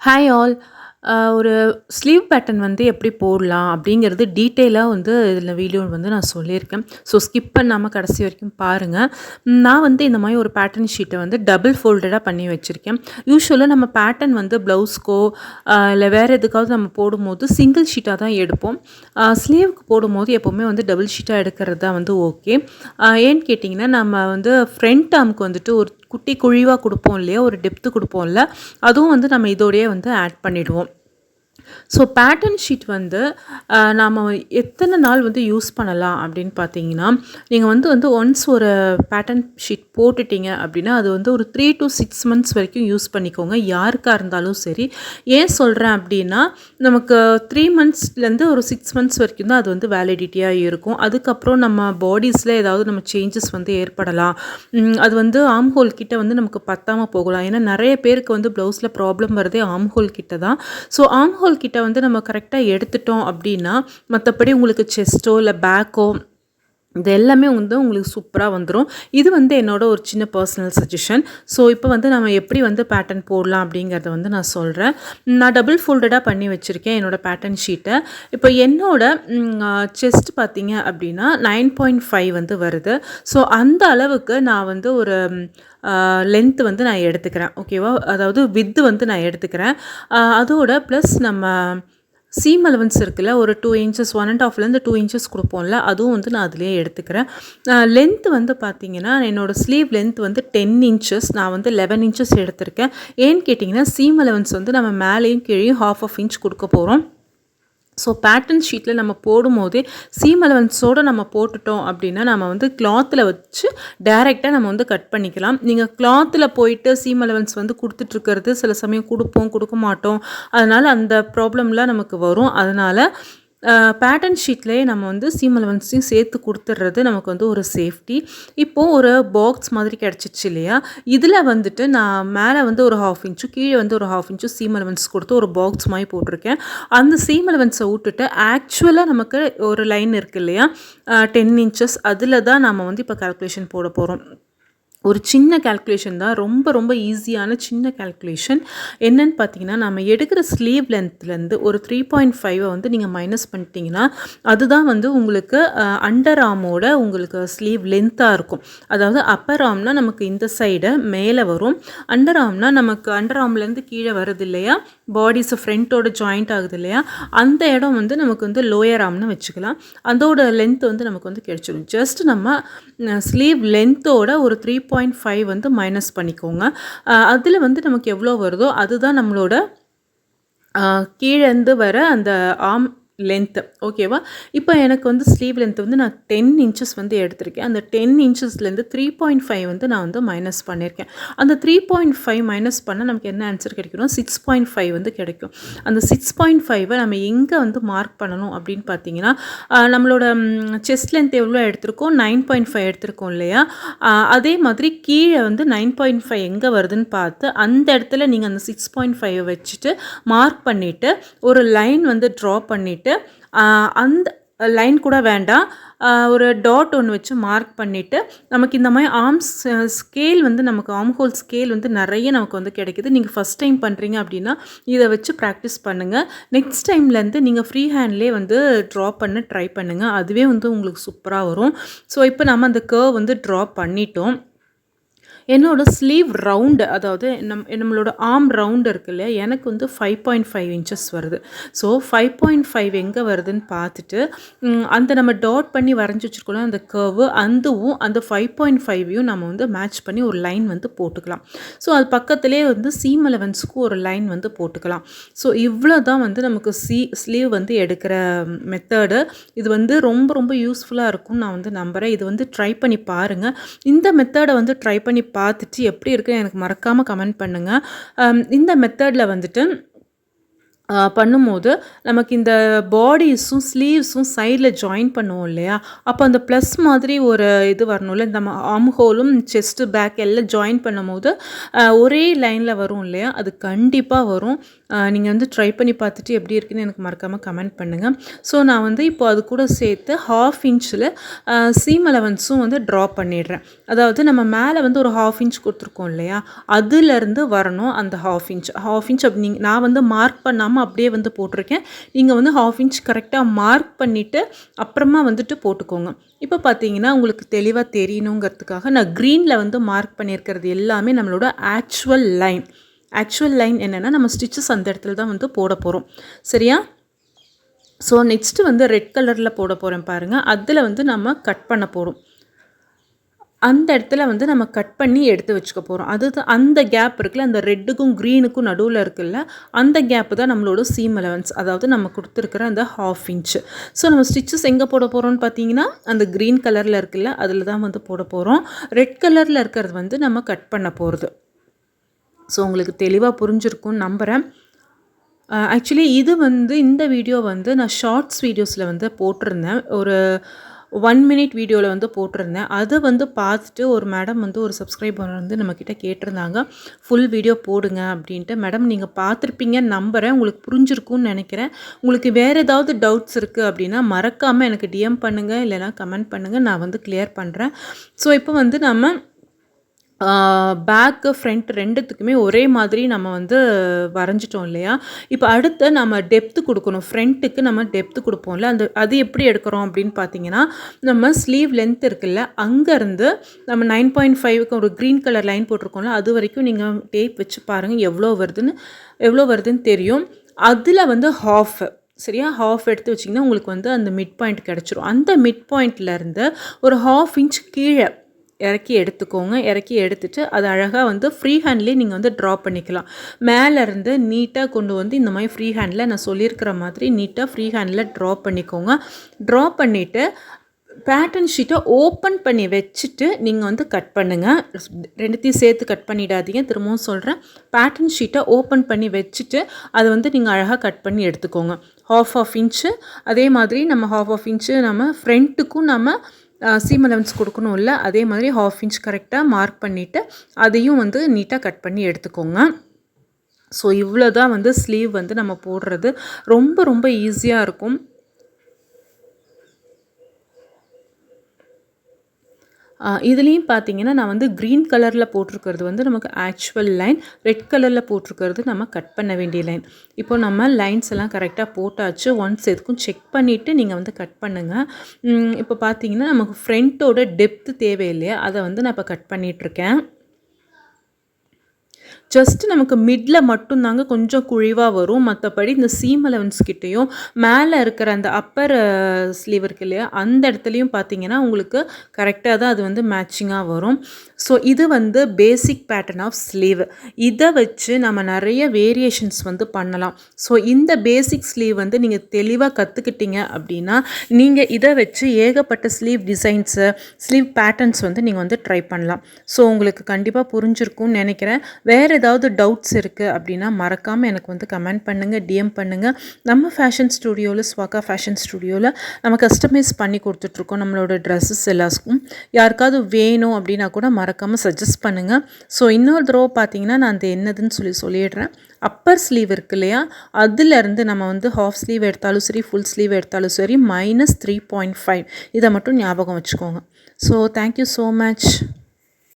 Hi all. ஒரு sleeve pattern வந்து எப்படி போடலாம் அப்படிங்கிறது டீட்டெயிலாக வந்து இதில் வீடியோ வந்து நான் சொல்லியிருக்கேன். ஸோ ஸ்கிப் பண்ணாமல் கடைசி வரைக்கும் பாருங்கள். நான் வந்து இந்த மாதிரி ஒரு பேட்டர்ன் ஷீட்டை வந்து டபுள் ஃபோல்டடாக பண்ணி வச்சுருக்கேன். யூஸ்வலாக நம்ம பேட்டர்ன் வந்து ப்ளவுஸ்க்கோ இல்லை வேறு எதுக்காவது நம்ம போடும்போது சிங்கிள் ஷீட்டாக தான் எடுப்போம். ஸ்லீவுக்கு போடும்போது எப்போவுமே வந்து டபுள் ஷீட்டாக எடுக்கிறது தான் வந்து ஓகே. ஏன்னு கேட்டிங்கன்னா நம்ம வந்து ஃப்ரண்ட் ஆர்முக்கு வந்துட்டு ஒரு குட்டி குழிவாக கொடுப்போம் இல்லையா, ஒரு டெப்த்து கொடுப்போம்ல, அதுவும் வந்து நம்ம இதோடையே வந்து ஆட் பண்ணிவிடுவோம். ஸோ பேட்டர்ன் ஷீட் வந்து நாம் எத்தனை நாள் வந்து யூஸ் பண்ணலாம் அப்படின்னு பார்த்தீங்கன்னா, நீங்கள் வந்து ஒன்ஸ் ஒரு பேட்டர்ன் ஷீட் போட்டுட்டீங்க அப்படின்னா அது வந்து ஒரு 3 to 6 மந்த்ஸ் வரைக்கும் யூஸ் பண்ணிக்கோங்க, யாருக்காக இருந்தாலும் சரி. ஏன் சொல்கிறேன் அப்படின்னா, நமக்கு 3 மந்த்ஸ்லேருந்து ஒரு 6 மந்த்ஸ் வரைக்கும் தான் அது வந்து வேலிடிட்டியாக இருக்கும். அதுக்கப்புறம் நம்ம பாடிஸில் ஏதாவது நம்ம சேஞ்சஸ் வந்து ஏற்படலாம். அது வந்து ஆம் ஹோல் கிட்ட வந்து நமக்கு பத்தாமல் போகலாம். ஏன்னா நிறைய பேருக்கு வந்து ப்ளவுஸில் ப்ராப்ளம் வரதே ஆம் ஹோல் கிட்ட தான். ஸோ ஆம் ஹோல் கிட்ட வந்து நம்ம கரெக்டாக எடுத்துட்டோம் அப்படின்னா, மற்றபடி உங்களுக்கு செஸ்ட்டோ இல்லை பேக்கோ இது எல்லாமே வந்து உங்களுக்கு சூப்பராக வந்துடும். இது வந்து என்னோட ஒரு சின்ன பர்சனல் சஜஷன். ஸோ இப்போ வந்து நம்ம எப்படி வந்து பேட்டர்ன் போடலாம் அப்படிங்கிறத வந்து நான் சொல்கிறேன். நான் டபுள் ஃபோல்டடாக பண்ணி வச்சுருக்கேன் என்னோடய பேட்டர்ன் ஷீட்டை. இப்போ என்னோட செஸ்ட் பார்த்தீங்க அப்படின்னா 9.5 வந்து வருது. ஸோ அந்த அளவுக்கு நான் வந்து ஒரு லென்த் வந்து நான் எடுத்துக்கிறேன், ஓகேவா? அதாவது வித்து வந்து நான் எடுத்துக்கிறேன். அதோட ப்ளஸ் நம்ம சீம் அலவன்ஸ் இருக்குல்ல, ஒரு 2 இன்ச்சஸ் 1.5லேருந்து 2 இன்ச்சஸ் கொடுப்போம்ல, அதுவும் வந்து நான் அதிலேயே எடுத்துக்கிறேன். லென்த் வந்து பார்த்திங்கன்னா, என்னோடய ஸ்லீவ் லென்த் வந்து 10 இன்ச்சஸ், நான் வந்து 11 இன்ச்சஸ் எடுத்திருக்கேன். ஏன்னு கேட்டிங்கன்னா, சீம் அலவன்ஸ் வந்து நம்ம மேலேயும் கீழேயும் 1/2 இன்ச் கொடுக்க போகிறோம். ஸோ பேட்டர்ன் ஷீட்டில் நம்ம போடும்போதே சீம் அலவன்ஸோடு நம்ம போட்டுட்டோம் அப்படின்னா, நம்ம வந்து கிளாத்தில் வச்சு டைரெக்டாக நம்ம வந்து கட் பண்ணிக்கலாம். நீங்கள் கிளாத்தில் போயிட்டு சீம் அலவன்ஸ் வந்து கொடுத்துட்ருக்கிறது சில சமயம் கொடுப்போம், கொடுக்க மாட்டோம். அதனால் அந்த ப்ராப்ளம்லாம் நமக்கு வரும். அதனால் பேட்டர்ன் ஷீட்லேயே நம்ம வந்து சீம் அலவன்ஸையும் சேர்த்து கொடுத்துட்றது நமக்கு வந்து ஒரு சேஃப்டி. இப்போது ஒரு பாக்ஸ் மாதிரி கிடச்சிச்சு இல்லையா, இதில் வந்துட்டு நான் மேலே வந்து ஒரு 1/2 இன்ச்சு, கீழே வந்து ஒரு 1/2 இன்ச்சு சீம் அலவன்ஸ் கொடுத்து ஒரு பாக்ஸ் மாதிரி போட்டிருக்கேன். அந்த சீம் அலவன்ஸை விட்டுட்டு ஆக்சுவலாக நமக்கு ஒரு லைன் இருக்குது இல்லையா, 10 இன்ச்சஸ், அதில் தான் நம்ம வந்து இப்போ கால்குலேஷன் போட போகிறோம். ஒரு சின்ன கால்குலேஷன் தான், ரொம்ப ரொம்ப ஈஸியான சின்ன கால்குலேஷன். என்னன்னு பார்த்தீங்கன்னா, நம்ம எடுக்கிற ஸ்லீவ் லென்த்லேருந்து ஒரு 3.5 வந்து நீங்கள் மைனஸ் பண்ணிட்டீங்கன்னா, அதுதான் வந்து உங்களுக்கு அண்டர் ஆர்மோட உங்களுக்கு ஸ்லீவ் லென்த்தாக இருக்கும். அதாவது அப்பர் ஆர்ம்னா நமக்கு இந்த சைடு மேலே வரும், அண்டர் ஆர்ம்னா நமக்கு அண்டர் ஆர்ம்லேருந்து கீழே வருது இல்லையா, பாடிஸ் ஃப்ரண்ட்டோட ஜாயிண்ட் ஆகுது இல்லையா, அந்த இடம் வந்து நமக்கு வந்து லோயர் ஆர்ம்னு வச்சுக்கலாம். அதோட லென்த் வந்து நமக்கு வந்து கிடைச்சிடும். ஜஸ்ட் நம்ம ஸ்லீவ் லென்த்தோட ஒரு 3.5 வந்து மைனஸ் பண்ணிக்கோங்க. அதில் வந்து நமக்கு எவ்வளோ வருதோ அதுதான் நம்மளோட கீழேருந்து வர அந்த ஆர்ம் லென்த்து, ஓகேவா? இப்போ எனக்கு வந்து ஸ்லீவ் லென்த் வந்து நான் 10 இன்ச்சஸ் வந்து எடுத்திருக்கேன். அந்த 10 இன்ச்சஸ்லேருந்து 3.5 வந்து நான் வந்து மைனஸ் பண்ணியிருக்கேன். அந்த 3.5 மைனஸ் பண்ணால் நமக்கு என்ன ஆன்சர் கிடைக்கணும், 6.5 வந்து கிடைக்கும். அந்த 6.5 நம்ம எங்கே வந்து மார்க் பண்ணணும் அப்படின்னு பார்த்தீங்கன்னா, நம்மளோட செஸ்ட் லென்த் எவ்வளோ எடுத்திருக்கோம், 9.5 எடுத்திருக்கோம் இல்லையா, அதே மாதிரி கீழே வந்து 9.5 எங்கே வருதுன்னு பார்த்து அந்த இடத்துல நீங்கள் அந்த 6.5 வச்சுட்டு மார்க் பண்ணிவிட்டு ஒரு லைன் வந்து ட்ரா பண்ணிவிட்டு, அந்த லைன் கூட வேண்டாம், ஒரு டாட் ஒன்று வச்சு மார்க் பண்ணிவிட்டு, நமக்கு இந்த மாதிரி ஆர்ம்ஸ் ஸ்கேல் வந்து நமக்கு ஆர்ம் ஹோல் ஸ்கேல் வந்து நிறைய நமக்கு வந்து கிடைக்குது. நீங்கள் ஃபஸ்ட் டைம் பண்ணுறீங்க அப்படின்னா இதை வச்சு ப்ராக்டிஸ் பண்ணுங்கள். நெக்ஸ்ட் டைம்லேருந்து நீங்கள் ஃப்ரீ ஹேண்ட்லேயே வந்து ட்ரா பண்ண ட்ரை பண்ணுங்கள், அதுவே வந்து உங்களுக்கு சூப்பராக வரும். ஸோ இப்போ நம்ம அந்த கர்வ் வந்து ட்ரா பண்ணிட்டோம். என்னோடய ஸ்லீவ் ரவுண்டு, அதாவது நம்மளோட ஆர்ம் ரவுண்டு இருக்கு இல்லையா, எனக்கு வந்து 5.5 இன்ச்சஸ் வருது. ஸோ 5.5 எங்கே வருதுன்னு பார்த்துட்டு அந்த நம்ம டாட் பண்ணி வரைஞ்சி வச்சுருக்கோம் அந்த கர்வு, அதுவும் அந்த 5.5ஐயும் நம்ம வந்து மேட்ச் பண்ணி ஒரு லைன் வந்து போட்டுக்கலாம். ஸோ அது பக்கத்துலேயே வந்து சீம் அலவன்ஸுக்கும் ஒரு லைன் வந்து போட்டுக்கலாம். ஸோ இவ்வளோ தான் வந்து நமக்கு ஸ்லீவ் வந்து எடுக்கிற மெத்தடு. இது வந்து ரொம்ப ரொம்ப யூஸ்ஃபுல்லாக இருக்கும்னு நான் வந்து நம்புகிறேன். இது வந்து ட்ரை பண்ணி பாருங்கள். இந்த மெத்தடை வந்து ட்ரை பண்ணி பார்த்துட்டு எப்படி இருக்குன்னு எனக்கு மறக்காமல் கமெண்ட் பண்ணுங்கள். இந்த மெத்தடில் வந்துட்டு பண்ணும்போது நமக்கு இந்த பாடிஸும் ஸ்லீவ்ஸும் சைடில் ஜாயின் பண்ணுவோம் இல்லையா, அப்போ அந்த ப்ளஸ் மாதிரி ஒரு இது வரணும்ல, இந்த ஆர்ம் ஹோலும் செஸ்ட்டு பேக் எல்லாம் ஜாயின் பண்ணும்போது ஒரே லைனில் வரும் இல்லையா, அது கண்டிப்பாக வரும். நீங்கள் வந்து ட்ரை பண்ணி பார்த்துட்டு எப்படி இருக்குன்னு எனக்கு மறக்காமல் கமெண்ட் பண்ணுங்கள். ஸோ நான் வந்து இப்போ அது கூட சேர்த்து 1/2 இன்ச்சில் சீம் அலவன்ஸும் வந்து ட்ரா பண்ணிடுறேன். அதாவது நம்ம மேலே வந்து ஒரு 1/2 இன்ச் கொடுத்துருக்கோம் இல்லையா, அதுலேருந்து வரணும் அந்த 1/2 இன்ச் அப்படி நான் வந்து மார்க் பண்ணாமல் அப்படியே வந்து போட்டிருக்கேன். நீங்கள் வந்து 1/2 இன்ச் கரெக்டாக மார்க் பண்ணிவிட்டு அப்புறமா வந்துட்டு போட்டுக்கோங்க. இப்போ பார்த்தீங்கன்னா உங்களுக்கு தெளிவாக தெரியணுங்கிறதுக்காக நான் க்ரீனில் வந்து மார்க் பண்ணியிருக்கிறது எல்லாமே நம்மளோட ஆக்சுவல் லைன் என்னென்னா நம்ம ஸ்டிச்சஸ் அந்த இடத்துல தான் வந்து போட போகிறோம். சரியா? ஸோ நெக்ஸ்ட்டு வந்து ரெட் கலரில் போட போகிறேன் பாருங்கள். அதில் வந்து நம்ம கட் பண்ண போகிறோம். அந்த இடத்துல வந்து நம்ம கட் பண்ணி எடுத்து வச்சுக்க போகிறோம். அது அந்த கேப் இருக்குல்ல, அந்த ரெட்டுக்கும் க்ரீனுக்கும் நடுவில் இருக்குல்ல, அந்த கேப்பு தான் நம்மளோட சீம் அலவன்ஸ். அதாவது நம்ம கொடுத்துருக்குற அந்த 1/2 இன்ச்சு. ஸோ நம்ம ஸ்டிச்சஸ் எங்கே போட போகிறோம்னு பார்த்தீங்கன்னா அந்த க்ரீன் கலரில் இருக்குல்ல, அதில் தான் வந்து போட போகிறோம். ரெட் கலரில் இருக்கிறது வந்து நம்ம கட் பண்ண போகிறது. ஸோ உங்களுக்கு தெளிவாக புரிஞ்சிருக்கும்னு நம்புகிறேன். ஆக்சுவலி இது வந்து இந்த வீடியோ வந்து நான் ஷார்ட்ஸ் வீடியோஸில் வந்து போட்டிருந்தேன். ஒரு 1 மினிட் வீடியோவில் வந்து போட்டிருந்தேன். அதை வந்து பார்த்துட்டு ஒரு மேடம் வந்து ஒரு சப்ஸ்கிரைபர் வந்து நம்மக்கிட்ட கேட்டிருந்தாங்க, ஃபுல் வீடியோ போடுங்க அப்படின்ட்டு. மேடம் நீங்கள் பார்த்துருப்பீங்கன்னு நம்புகிறேன், உங்களுக்கு புரிஞ்சிருக்கும்னு நினைக்கிறேன். உங்களுக்கு வேறு ஏதாவது டவுட்ஸ் இருக்குது அப்படின்னா மறக்காமல் எனக்கு டிஎம் பண்ணுங்கள், இல்லைனா கமெண்ட் பண்ணுங்கள், நான் வந்து கிளியர் பண்ணுறேன். ஸோ இப்போ வந்து நம்ம பேக்கு ஃப்ரண்ட் ரெண்டுத்துக்குமே ஒரே மாதிரி நம்ம வந்து வரைஞ்சிட்டோம் இல்லையா. இப்போ அடுத்து நம்ம டெப்த்து கொடுக்கணும். ஃப்ரண்ட்டுக்கு நம்ம டெப்த்து கொடுப்போம்ல, அது எப்படி எடுக்கிறோம் அப்படின்னு பார்த்தீங்கன்னா, நம்ம ஸ்லீவ் லென்த் இருக்குல்ல, அங்கேருந்து நம்ம 9.5க்கு ஒரு க்ரீன் கலர் லைன் போட்டிருக்கோம்ல, அது வரைக்கும் நீங்கள் டேப் வச்சு பாருங்கள் எவ்வளோ வருதுன்னு தெரியும். அதில் வந்து சரியா, 1/2 எடுத்து வச்சிங்கன்னா உங்களுக்கு வந்து அந்த மிட் பாயிண்ட் கிடச்சிரும். அந்த மிட் பாயிண்ட்லேருந்து ஒரு 1/2 இன்ச் கீழே இறக்கி எடுத்துக்கோங்க. இறக்கி எடுத்துட்டு அது அழகாக வந்து ஃப்ரீ ஹேண்ட்லேயே நீங்கள் வந்து ட்ரா பண்ணிக்கலாம். மேலேருந்து நீட்டாக கொண்டு வந்து இந்த மாதிரி ஃப்ரீ ஹேண்டில் நான் சொல்லியிருக்கிற மாதிரி நீட்டாக ஃப்ரீ ஹேண்டில் ட்ரா பண்ணிக்கோங்க. ட்ரா பண்ணிவிட்டு பேட்டர்ன் ஷீட்டை ஓப்பன் பண்ணி வச்சுட்டு நீங்கள் வந்து கட் பண்ணுங்கள். ரெண்டுத்தையும் சேர்த்து கட் பண்ணிடாதீங்க. திரும்பவும் சொல்கிறேன், பேட்டர்ன் ஷீட்டை ஓப்பன் பண்ணி வச்சுட்டு அதை வந்து நீங்கள் அழகாக கட் பண்ணி எடுத்துக்கோங்க. 1/2 இன்ச்சு அதே மாதிரி நம்ம 1/2 இன்ச்சு நம்ம ஃப்ரண்ட்டுக்கும் நம்ம சீம் அலவன்ஸ் கொடுக்கணும் இல்லை, அதே மாதிரி 1/2 இன்ச் கரெக்டாக மார்க் பண்ணிவிட்டு அதையும் வந்து நீட்டாக கட் பண்ணி எடுத்துக்கோங்க. ஸோ இவ்வளோ தான் வந்து ஸ்லீவ் வந்து நம்ம போடுறது. ரொம்ப ரொம்ப ஈஸியாக இருக்கும். இதுலேயும் பார்த்தீங்கன்னா நான் வந்து க்ரீன் கலரில் போட்டிருக்கிறது வந்து நமக்கு ஆக்சுவல் லைன், ரெட் கலரில் போட்டிருக்கிறது நம்ம கட் பண்ண வேண்டிய லைன். இப்போ நம்ம லைன்ஸ் எல்லாம் கரெக்டாக போட்டாச்சு. ஒன்ஸ் எதுக்கும் செக் பண்ணிவிட்டு நீங்கள் வந்து கட் பண்ணுங்கள். இப்போ பார்த்தீங்கன்னா நமக்கு ஃப்ரண்ட்டோட டெப்த்து தேவை இல்லையா, அதை வந்து நான் இப்போ கட் பண்ணிகிட்ருக்கேன். ஜஸ்ட்டு நமக்கு மிடில் மட்டும்தாங்க கொஞ்சம் குழிவாக வரும். மற்றபடி இந்த சீம் அலவன்ஸ் கிட்டேயும் மேலே இருக்கிற அந்த அப்பர் ஸ்லீவ் இருக்கு இல்லையா, அந்த இடத்துலையும் பார்த்தீங்கன்னா உங்களுக்கு கரெக்டாக தான் அது வந்து மேட்சிங்காக வரும். ஸோ இது வந்து பேசிக் பேட்டர்ன் ஆஃப் ஸ்லீவ். இதை வச்சு நம்ம நிறைய வேரியேஷன்ஸ் வந்து பண்ணலாம். ஸோ இந்த பேசிக் ஸ்லீவ் வந்து நீங்கள் தெளிவாக கற்றுக்கிட்டீங்க அப்படின்னா நீங்கள் இதை வச்சு ஏகப்பட்ட ஸ்லீவ் டிசைன்ஸு, ஸ்லீவ் பேட்டர்ன்ஸ் வந்து நீங்கள் வந்து ட்ரை பண்ணலாம். ஸோ உங்களுக்கு கண்டிப்பாக புரிஞ்சிருக்கும்னு நினைக்கிறேன். வேறு ஏதாவது டவுட்ஸ் இருக்குது அப்படின்னா மறக்காமல் எனக்கு வந்து கமெண்ட் பண்ணுங்கள், டிஎம் பண்ணுங்கள். நம்ம ஃபேஷன் ஸ்டுடியோவில், ஸ்வாகா ஃபேஷன் ஸ்டுடியோவில் நம்ம கஸ்டமைஸ் பண்ணி கொடுத்துட்ருக்கோம் நம்மளோட ட்ரெஸ்ஸஸ் எல்லாத்துக்கும். யாருக்காவது வேணும் அப்படின்னா கூட மறக்காமல் சஜஸ்ட் பண்ணுங்கள். ஸோ இன்னொரு தடவை பார்த்தீங்கன்னா நான் அந்த என்னதுன்னு சொல்லிடுறேன். அப்பர் ஸ்லீவ் இருக்கு இல்லையா, அதுலேருந்து நம்ம வந்து ஹாஃப் ஸ்லீவ் எடுத்தாலும் சரி, ஃபுல் ஸ்லீவ் எடுத்தாலும் சரி, -3.5 இதை மட்டும் ஞாபகம் வச்சுக்கோங்க. So thank you so much.